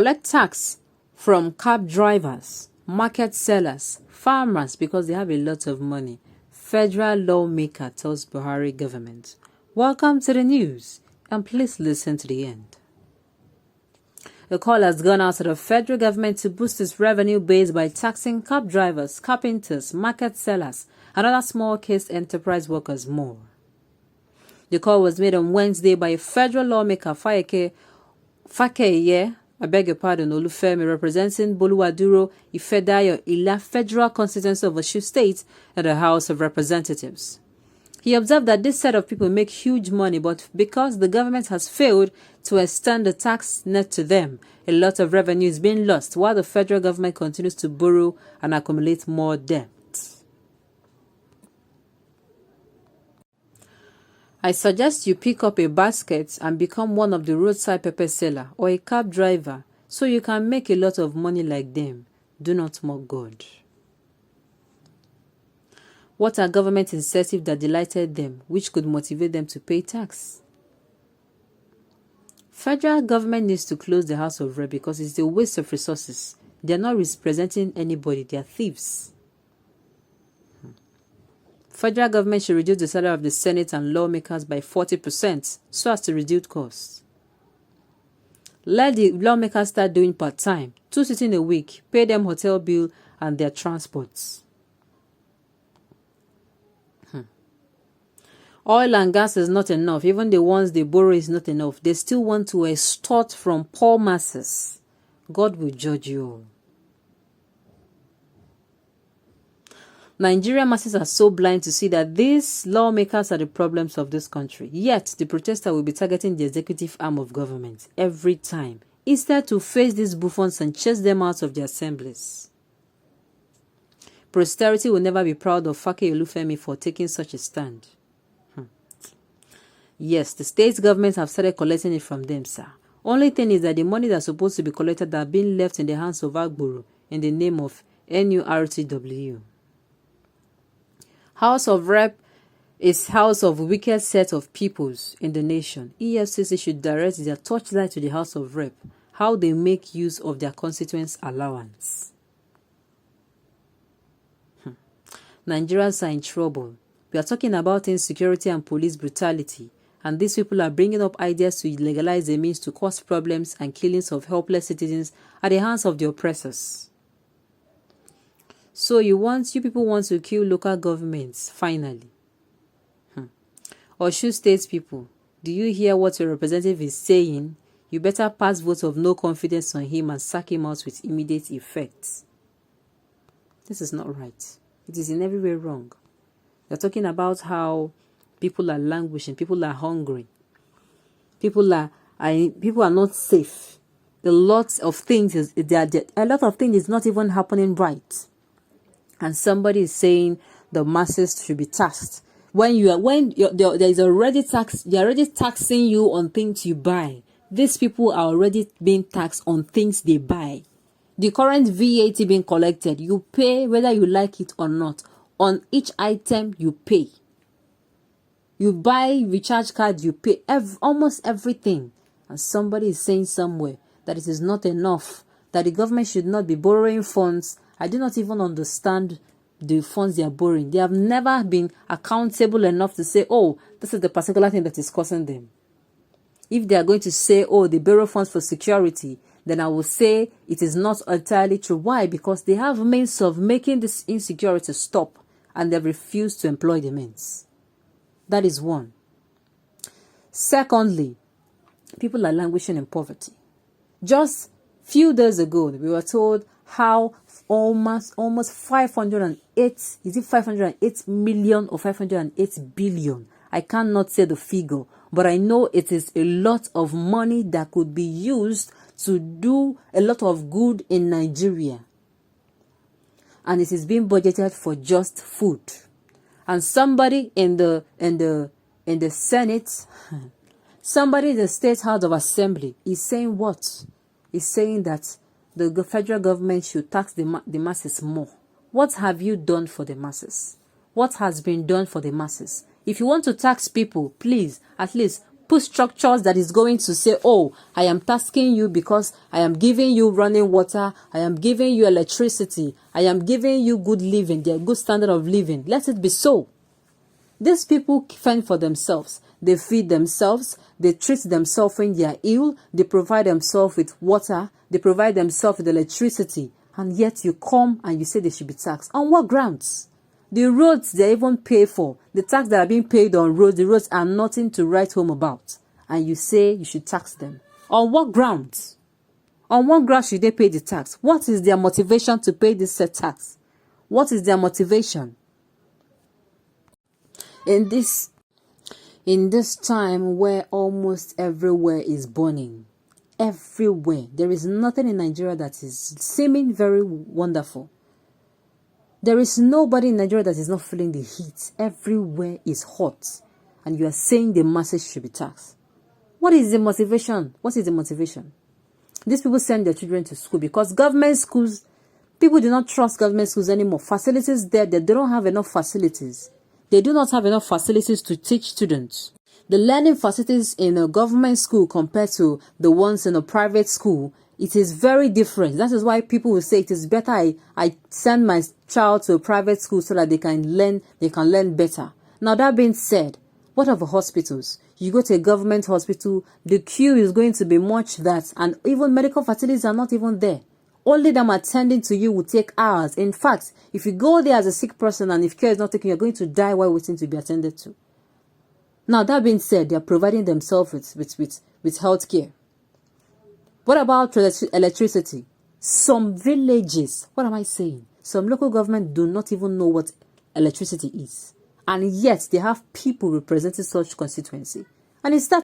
collect tax from cab drivers, market sellers, farmers because they have a lot of money. Federal lawmaker tells Buhari government. Welcome to the news, and please listen to the end. A call has gone out to the federal government to boost its revenue base by taxing cab drivers, carpenters, market sellers, and other small-case enterprise workers more. The call was made on Wednesday by a federal lawmaker, Fakeye, Olufemi, representing Boluwaduro Ifedayo Ila Federal Constituency of Osun State at the House of Representatives. He observed that this set of people make huge money, but because the government has failed to extend the tax net to them, a lot of revenue is being lost while the federal government continues to borrow and accumulate more debt. I suggest you pick up a basket and become one of the roadside pepper seller or a cab driver so you can make a lot of money like them. Do not mock God. What are government incentives that delighted them, which could motivate them to pay tax? Federal government needs to close the House of Rep because it's a waste of resources. They are not representing anybody. They are thieves. Federal government should reduce the salary of the Senate and lawmakers by 40% so as to reduce costs. Let the lawmakers start doing part-time, 2 sitting a week, pay them hotel bill and their transports. Oil and gas is not enough. Even the ones they borrow is not enough. They still want to extort from poor masses. God will judge you all. Nigerian masses are so blind to see that these lawmakers are the problems of this country. Yet, the protester will be targeting the executive arm of government every time, instead to face these buffoons and chase them out of the assemblies. Posterity will never be proud of Fakeye Olufemi for taking such a stand. Yes, the state governments have started collecting it from them, sir. Only thing is that the money that's supposed to be collected are being left in the hands of Agboro in the name of NURTW. House of Rep is house of wicked set of peoples in the nation. EFCC should direct their torchlight to the House of Rep, how they make use of their constituents' allowance. Nigerians are in trouble. We are talking about insecurity and police brutality. And these people are bringing up ideas to legalize a means to cause problems and killings of helpless citizens at the hands of the oppressors. So you people want to kill local governments, finally. Osun State people, do you hear what your representative is saying? You better pass vote of no confidence on him and sack him out with immediate effect. This is not right. It is in every way wrong. They're talking about how people are languishing, people are hungry, people are not safe. A lot of things is not even happening right. And somebody is saying the masses should be taxed. There is already tax, they're already taxing you on things you buy. These people are already being taxed on things they buy. The current VAT being collected, you pay whether you like it or not. On each item you pay. You buy recharge card, you pay almost everything. And somebody is saying somewhere that it is not enough, that the government should not be borrowing funds. I do not even understand the funds they are borrowing. They have never been accountable enough to say, oh, this is the particular thing that is causing them. If they are going to say, oh, they borrow funds for security, then I will say it is not entirely true. Why? Because they have means of making this insecurity stop, and they refuse to employ the means. That is one. Secondly, people are languishing in poverty. Just few days ago, we were told how almost 508 million or 508 billion. I cannot say the figure, but I know it is a lot of money that could be used to do a lot of good in Nigeria. And it is being budgeted for just food. And somebody in the Senate, somebody in the State House of Assembly is saying what? Is saying that the federal government should tax the masses more. What have you done for the masses? What has been done for the masses? If you want to tax people, please, at least put structures that is going to say, oh, I am tasking you because I am giving you running water, I am giving you electricity, I am giving you good living, their good standard of living. Let it be so. These people fend for themselves. They feed themselves. They treat themselves when they are ill. They provide themselves with water. They provide themselves with electricity. And yet you come and you say they should be taxed. On what grounds? The roads they even pay for, the tax that are being paid on roads, the roads are nothing to write home about. And you say you should tax them. On what grounds? On what grounds should they pay the tax? What is their motivation to pay this set tax? What is their motivation? In this time where almost everywhere is burning, everywhere, there is nothing in Nigeria that is seeming very wonderful. There is nobody in Nigeria that is not feeling the heat. Everywhere is hot. And you are saying the masses should be taxed. What is the motivation? What is the motivation? These people send their children to school because government schools, people do not trust government schools anymore. Facilities there, they don't have enough facilities. They do not have enough facilities to teach students. The learning facilities in a government school compared to the ones in a private school, it is very different. That is why people will say it is better I send my child to a private school so that they can learn better. Now that being said, what of hospitals? You go to a government hospital, the queue is going to be much that, and even medical facilities are not even there. Only them attending to you will take hours. In fact, if you go there as a sick person and if care is not taken, you're going to die while waiting to be attended to. Now, that being said, they're providing themselves with health care. What about electricity? Some villages, what am I saying? Some local government do not even know what electricity is. And yet, they have people representing such constituency. And it's that